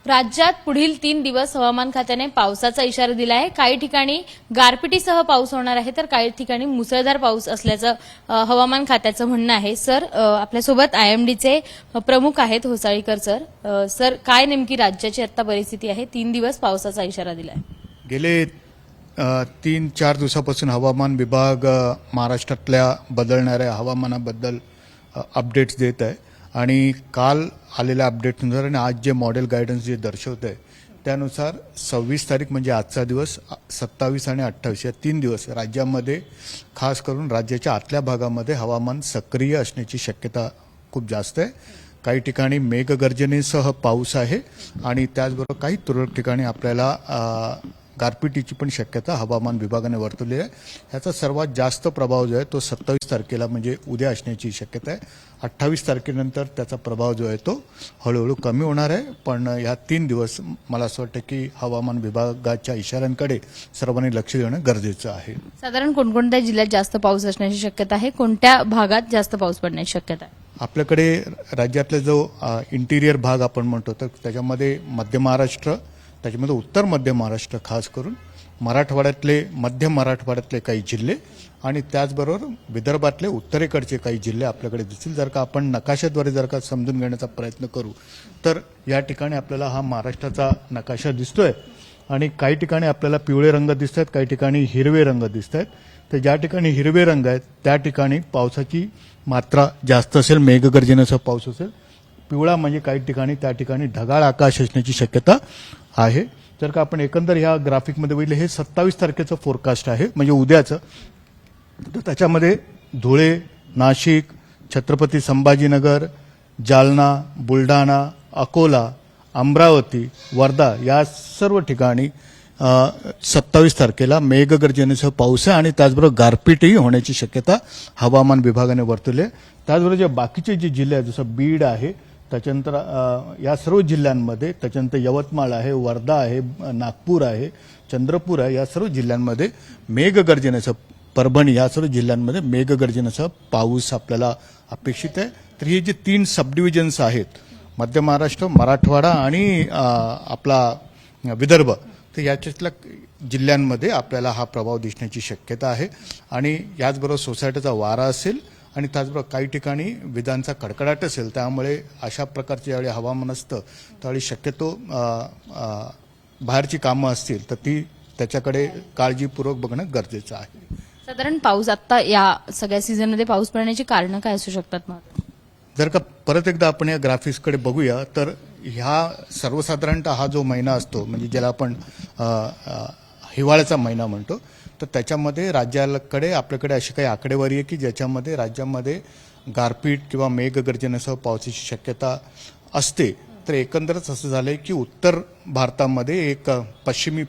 राज्यात पुढील 3 दिवस हवामान खात्याने पावसाचा इशारा दिला आहे। काही ठिकाणी गारपिटीसह पाऊस होणार आहे तर काही ठिकाणी मुसळधार पाऊस असल्याचं हवामान खात्याचं म्हणणं आहे। सर, आपल्यासोबत आयएमडीचे प्रमुख आहेत होसाळीकर सर। सर, काय नेमकी राज्याची आता परिस्थिती आहे? 3 दिवस पावसाचा इशारा दिला आहे। गेले 3-4 दिवसापासून हवामान विभाग महाराष्ट्रातल्या बदलणाऱ्या हवामानाबद्दल अपडेट्स देत आहे आणि काल आलेल्या अपडेटनुसार आणि आज जे मॉडेल गायडन्स जे दर्शवत आहे त्यानुसार 26 तारीख म्हणजे आजचा दिवस, 27 आणि 28 या 3 दिवस राज्यामध्ये खास करून राज्याच्या आतल्या भागामध्ये हवामान सक्रिय असण्याची शक्यता खूप जास्त आहे। काही ठिकाणी मेघगर्जनेसह पाऊस आहे आणि त्याचबरोबर काही तुरळक ठिकाणी आपल्याला गारपिटीची पण शक्यता हवामान विभागाने वर्तवली आहे। ह्याचा सर्वात जास्त प्रभाव जो आहे तो 27 तारखेला म्हणजे उद्या असण्याची शक्यता आहे। 28 तारखेनंतर त्याचा प्रभाव जो आहे तो हळूहळू कमी होणार आहे, पण या 3 दिवस मला असं वाटतं की हवामान विभागाच्या इशाऱ्यांकडे सर्वांनी लक्ष देणं गरजेचं आहे। साधारण कोणकोणत्या जिल्ह्यात जास्त पाऊस असण्याची शक्यता आहे? कोणत्या भागात जास्त पाऊस पडण्याची शक्यता आहे? आपल्याकडे राज्यातले जो इंटिरियर भाग आपण म्हणतो तर त्याच्यामध्ये मध्य महाराष्ट्र, त्याच्यामध्ये उत्तर मध्य महाराष्ट्र, खास करून मराठवाड्यातले, मध्य मराठवाड्यातले काही जिल्हे आणि त्याचबरोबर विदर्भातले उत्तरेकडचे काही जिल्हे आपल्याकडे दिसतील। जर का आपण नकाशाद्वारे जर का समजून घेण्याचा प्रयत्न करू तर या ठिकाणी आपल्याला हा महाराष्ट्राचा नकाशा दिसतोय आणि काही ठिकाणी आपल्याला पिवळे रंग दिसत आहेत, काही ठिकाणी हिरवे रंग दिसत आहेत। तर ज्या ठिकाणी हिरवे रंग आहेत त्या ठिकाणी पावसाची मात्रा जास्त असेल, मेघगर्जनेसह पाऊस असेल। पिवळा म्हणजे काही ठिकाणी त्या ठिकाणी ढगाळ आकाश असण्याची शक्यता आहे। जर का आपण एकंदर ह्या ग्राफिकमध्ये बघितलं, हे 27 तारखेचं फोरकास्ट आहे म्हणजे उद्याचं, तर त्याच्यामध्ये धुळे, नाशिक, छत्रपती संभाजीनगर, जालना, बुलढाणा, अकोला, अमरावती, वर्धा या सर्व ठिकाणी 27 तारखेला मेघगर्जनेसह पाऊस आहे आणि त्याचबरोबर गारपीटही होण्याची शक्यता हवामान विभागाने वर्तवली आहे। त्याचबरोबर जे बाकीचे जे जिल्हे आहेत जसं बीड आहे, त्याच्यानंतर या सर्व जिल्ह्यांमध्ये, त्याच्यानंतर यवतमाळ आहे, वर्धा आहे, नागपूर आहे, चंद्रपूर आहे, या सर्व जिल्ह्यांमध्ये मेघगर्जनेसह, परभणी या सर्व जिल्ह्यांमध्ये मेघगर्जनेसह पाऊस आपल्याला अपेक्षित आहे। तर हे जे 3 सब डिव्हिजन्स आहेत, मध्य महाराष्ट्र, मराठवाडा आणि आपला विदर्भ, तर याच्यातल्या जिल्ह्यांमध्ये आपल्याला हा प्रभाव दिसण्याची शक्यता आहे आणि याचबरोबर सोसायटीचा वारा असेल आणि त्याचबरोबर काही ठिकाणी विजांचा कडकडाट असेल। त्यामुळे अशा प्रकारचे ज्यावेळी हवामान असतं त्यावेळी शक्यतो बाहेरची कामं असतील तर ती त्याच्याकडे काळजीपूर्वक बघणं गरजेचं आहे। साधारण पाऊस आता या सगळ्या सीझनमध्ये पाऊस पडण्याची कारणं काय असू शकतात? मग जर का परत एकदा आपण या ग्राफिक्सकडे बघूया तर ह्या सर्वसाधारणतः हा जो महिना असतो म्हणजे ज्याला आपण हिवाळ्याचा महिना म्हणतो, तर त्याच्यामध्ये राज्याकडे आपल्याकडे अशी काही आकडेवारी आहे की ज्याच्यामध्ये राज्यामध्ये गारपीट किंवा मेघगर्जनेसह पावसाची शक्यता असते। तर एकंदरच असं झालंय की उत्तर भारतामध्ये एक पश्चिमी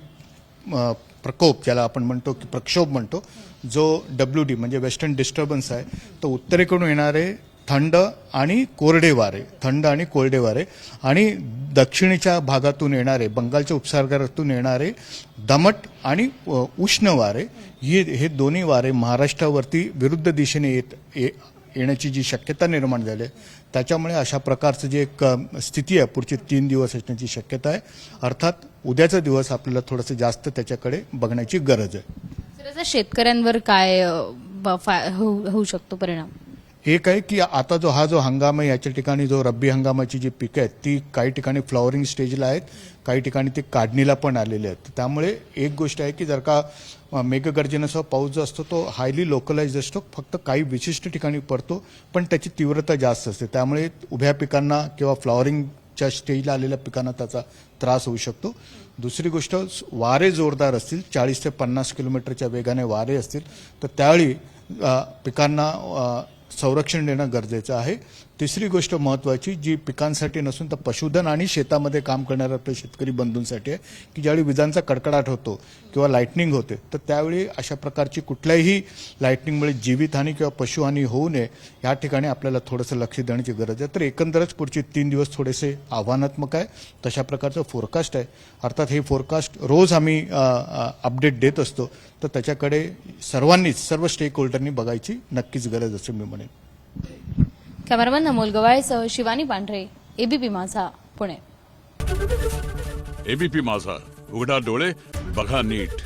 प्रकोप ज्याला आपण म्हणतो की प्रक्षोभ म्हणतो, जो WD म्हणजे वेस्टर्न डिस्टर्बन्स आहे, तो उत्तरेकडून येणारे थंड आणि कोरडे वारे आणि दक्षिणेच्या भागातून येणारे, बंगालच्या उपसागरातून येणारे दमट आणि उष्ण वारे, हे दोन्ही वारे महाराष्ट्रावरती विरुद्ध दिशेने येण्याची जी शक्यता निर्माण झाली आहे त्याच्यामुळे अशा प्रकारचं जे एक स्थिती आहे पुढचे 3 दिवस असण्याची शक्यता आहे। अर्थात उद्याचा दिवस आपल्याला थोडंसं जास्त त्याच्याकडे बघण्याची गरज आहे। सर, शेतकऱ्यांवर काय होऊ शकतो परिणाम? एक आहे की आता हा जो हंगाम आहे याच्या ठिकाणी जो रब्बी हंगामाची जी पिकं आहेत ती काही ठिकाणी फ्लॉवरिंग स्टेजला आहेत, काही ठिकाणी ती काढणीला पण आलेले आहेत। त्यामुळे एक गोष्ट आहे की जर का मेघगर्जनेसह पाऊस जो असतो तो हायली लोकलाइज्ड असतो, फक्त काही विशिष्ट ठिकाणी पडतो पण त्याची तीव्रता जास्त असते। त्यामुळे उभ्या पिकांना किंवा फ्लॉवरिंगच्या स्टेजला आलेल्या पिकांना त्याचा त्रास होऊ शकतो। दुसरी गोष्ट, वारे जोरदार असतील, 40 ते 50 किलोमीटरच्या वेगाने वारे असतील तर त्यावेळी पिकांना संरक्षण देणं गरजेचं आहे। तिसरी गोष्ट महत्त्वाची जी पिकांसाठी नसून तर पशुधन आणि शेतामध्ये काम करणाऱ्या आपल्या शेतकरी बंधूंसाठी आहे की ज्यावेळी विजांचा कडकडाट होतो किंवा लाईटनिंग होते तर त्यावेळी अशा प्रकारची कुठल्याही लाईटनिंगमुळे जीवितहानी किंवा पशुहानी होऊ नये या ठिकाणी आपल्याला थोडंसं लक्ष देण्याची गरज आहे। तर एकंदरच पुढचे 3 दिवस थोडेसे आव्हानात्मक आहे, तशा प्रकारचं फोरकास्ट आहे। अर्थात हे फोरकास्ट रोज आम्ही अपडेट देत असतो, तर त्याच्याकडे सर्वांनीच, सर्व स्टेक होल्डरनी बघायची नक्कीच गरज असं मी म्हणेन। कॅमेरामन अमोल गवाळेसह शिवानी पांढरे, ABP माझा, पुणे। एबीपी माझा, उघडा डोळे बघा नीट.